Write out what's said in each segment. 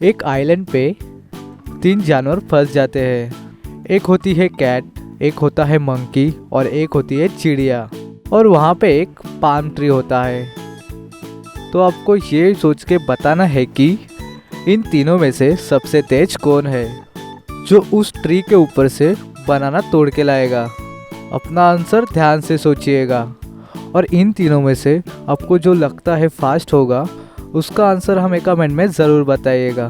एक आइलैंड पे 3 जानवर फंस जाते हैं। एक होती है कैट, एक होता है मंकी और एक होती है चिड़िया। और वहाँ पे एक पाम ट्री होता है। तो आपको ये सोच के बताना है कि इन तीनों में से सबसे तेज कौन है, जो उस ट्री के ऊपर से बनाना तोड़ के लाएगा। अपना आंसर ध्यान से सोचिएगा और इन तीनों में से आपको जो लगता है फास्ट होगा उसका आंसर हमें कमेंट में ज़रूर बताइएगा।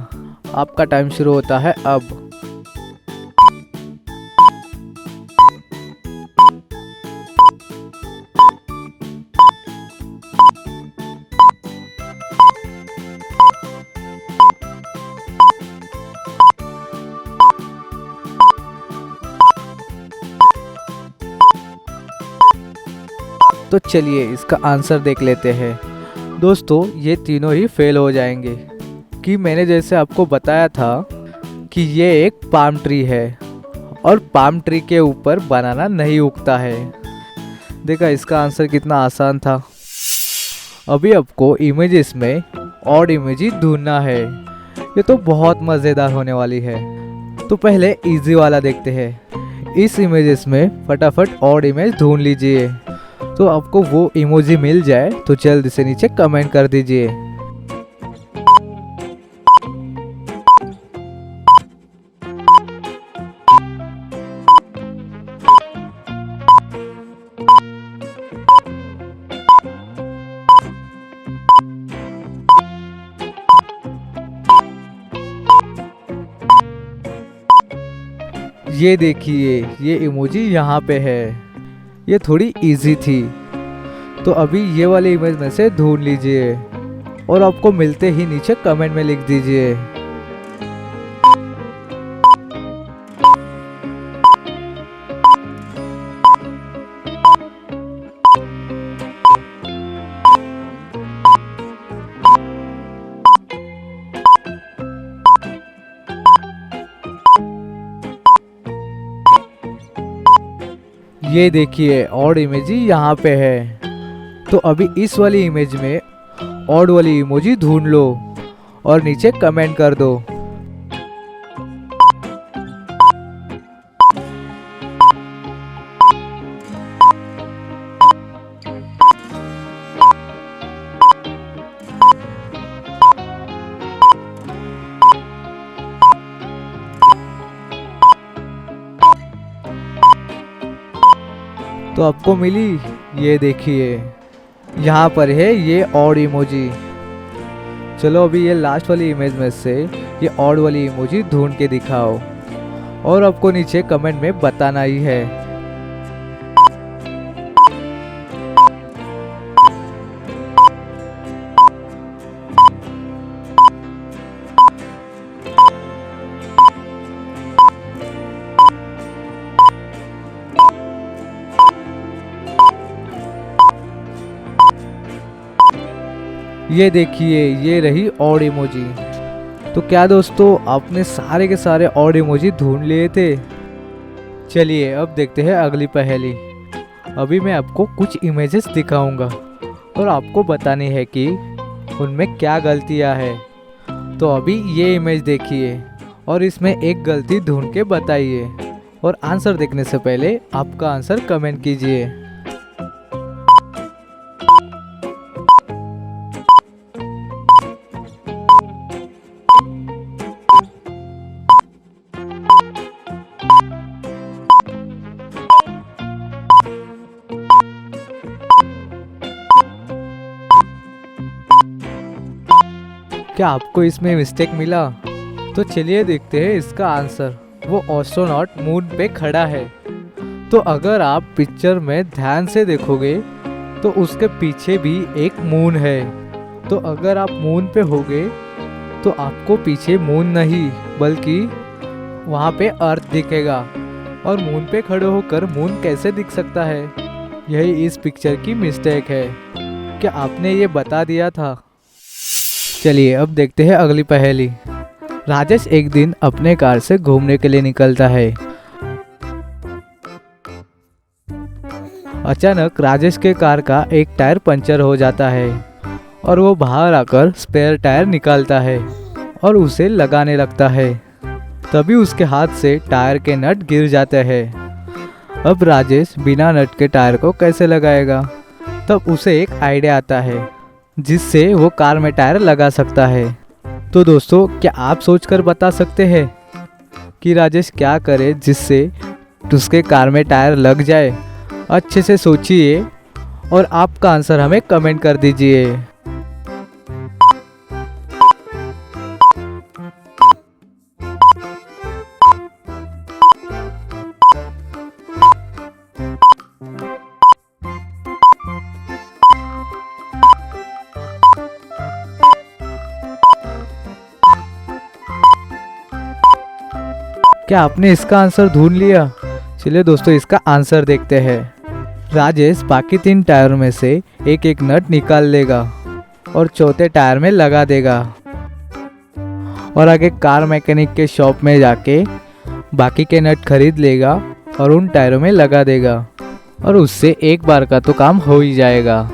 आपका टाइम शुरू होता है अब। तो चलिए इसका आंसर देख लेते हैं। दोस्तों ये तीनों ही फेल हो जाएंगे कि मैंने जैसे आपको बताया था कि ये एक पाम ट्री है और पाम ट्री के ऊपर बनाना नहीं उगता है। देखा इसका आंसर कितना आसान था। अभी आपको इमेजेस में ऑड इमेज ढूंढना है। ये तो बहुत मज़ेदार होने वाली है। तो पहले इजी वाला देखते हैं। इस इमेजेस में फटाफट ऑड इमेज ढूंढ लीजिए। तो आपको वो इमोजी मिल जाए तो जल्दी से नीचे कमेंट कर दीजिए। ये देखिए ये इमोजी यहाँ पे है। ये थोड़ी इजी थी। तो अभी ये वाले इमेज में से ढूंढ लीजिए और आपको मिलते ही नीचे कमेंट में लिख दीजिए। ये देखिए ऑड इमेज यहाँ पे है। तो अभी इस वाली इमेज में ऑड वाली इमोजी ढूंढ लो और नीचे कमेंट कर दो। तो आपको मिली, ये देखिए यहाँ पर है ये ऑड इमोजी। चलो अभी ये लास्ट वाली इमेज में से ये ऑड वाली इमोजी ढूंढ के दिखाओ और आपको नीचे कमेंट में बताना ही है। ये देखिए ये रही ऑड इमोजी। तो क्या दोस्तों आपने सारे के सारे ऑड इमोजी ढूंढ लिए थे? चलिए अब देखते हैं अगली पहेली। अभी मैं आपको कुछ इमेजेस दिखाऊंगा और आपको बतानी है कि उनमें क्या गलतियां हैं। तो अभी ये इमेज देखिए और इसमें एक गलती ढूंढ के बताइए और आंसर देखने से पहले आपका आंसर कमेंट कीजिए। क्या आपको इसमें मिस्टेक मिला? तो चलिए देखते हैं इसका आंसर। वो एस्ट्रोनॉट मून पे खड़ा है। तो अगर आप पिक्चर में ध्यान से देखोगे तो उसके पीछे भी एक मून है। तो अगर आप मून पे होगे तो आपको पीछे मून नहीं बल्कि वहाँ पे अर्थ दिखेगा। और मून पे खड़े होकर मून कैसे दिख सकता है? यही इस पिक्चर की मिस्टेक है। क्या आपने ये बता दिया था? चलिए अब देखते हैं अगली पहेली। राजेश एक दिन अपने कार से घूमने के लिए निकलता है। अचानक राजेश के कार का एक टायर पंचर हो जाता है और वो बाहर आकर स्पेयर टायर निकालता है और उसे लगाने लगता है। तभी उसके हाथ से टायर के नट गिर जाते हैं। अब राजेश बिना नट के टायर को कैसे लगाएगा? तब उसे एक आइडिया आता है जिससे वो कार में टायर लगा सकता है। तो दोस्तों, क्या आप सोचकर बता सकते हैं कि राजेश क्या करे जिससे उसके कार में टायर लग जाए? अच्छे से सोचिए और आपका आंसर हमें कमेंट कर दीजिए। क्या आपने इसका आंसर ढूंढ लिया? चलिए दोस्तों, इसका आंसर देखते हैं। राजेश बाकी 3 टायरों में से एक एक नट निकाल लेगा और चौथे टायर में लगा देगा और आगे कार मैकेनिक के शॉप में जाके बाकी के नट खरीद लेगा और उन टायरों में लगा देगा और उससे एक बार का तो काम हो ही जाएगा।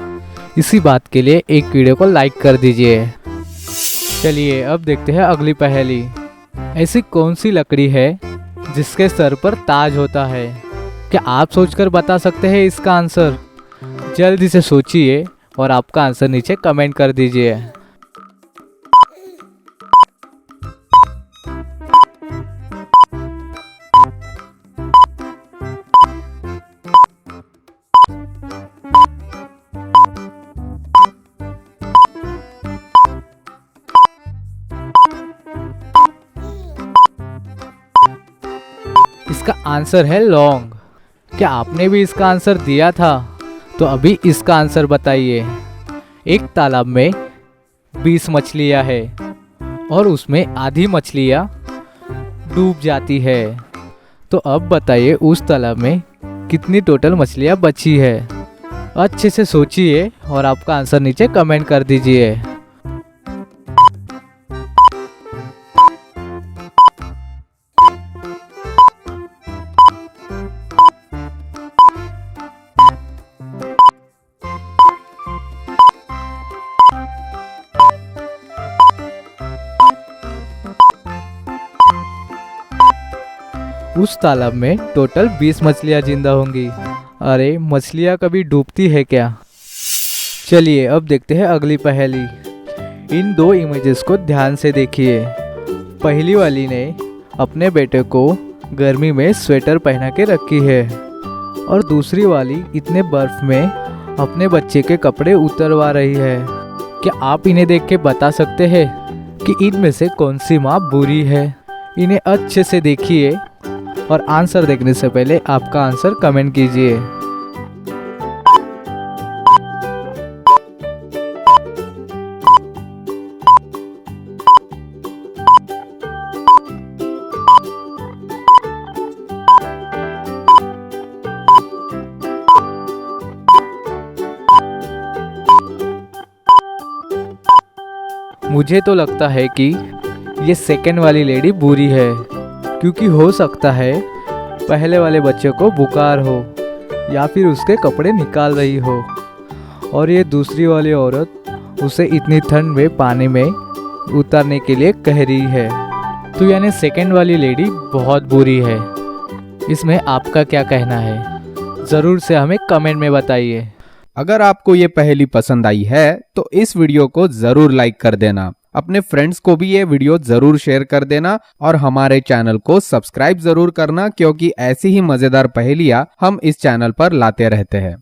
इसी बात के लिए एक वीडियो को लाइक कर दीजिए। चलिए अब देखते हैं अगली पहेली। ऐसी कौन सी लकड़ी है जिसके सर पर ताज होता है? क्या आप सोचकर बता सकते हैं इसका आंसर? जल्दी से सोचिए और आपका आंसर नीचे कमेंट कर दीजिए। इसका आंसर है लौंग। क्या आपने भी इसका आंसर दिया था? तो अभी इसका आंसर बताइए। एक तालाब में 20 मछलियां है और उसमें आधी मछलियां डूब जाती है। तो अब बताइए उस तालाब में कितनी टोटल मछलियां बची है? अच्छे से सोचिए और आपका आंसर नीचे कमेंट कर दीजिए। उस तालाब में टोटल 20 मछलियां जिंदा होंगी। अरे, मछलियां कभी डूबती है क्या? चलिए अब देखते हैं अगली पहेली। इन 2 इमेजेस को ध्यान से देखिए। पहली वाली ने अपने बेटे को गर्मी में स्वेटर पहना के रखी है और दूसरी वाली इतने बर्फ में अपने बच्चे के कपड़े उतरवा रही है। क्या आप इन्हें देख के बता सकते हैं कि इनमें से कौन सी माँ बुरी है? इन्हें अच्छे से देखिए और आंसर देखने से पहले आपका आंसर कमेंट कीजिए। मुझे तो लगता है कि ये सेकंड वाली लेडी बुरी है, क्योंकि हो सकता है पहले वाले बच्चे को बुखार हो या फिर उसके कपड़े निकाल रही हो और ये दूसरी वाली औरत उसे इतनी ठंड में पानी में उतारने के लिए कह रही है। तो यानी सेकंड वाली लेडी बहुत बुरी है। इसमें आपका क्या कहना है? ज़रूर से हमें कमेंट में बताइए। अगर आपको ये पहेली पसंद आई है तो इस वीडियो को जरूर लाइक कर देना। अपने फ्रेंड्स को भी ये वीडियो जरूर शेयर कर देना और हमारे चैनल को सब्सक्राइब जरूर करना, क्योंकि ऐसी ही मजेदार पहेलियां हम इस चैनल पर लाते रहते हैं।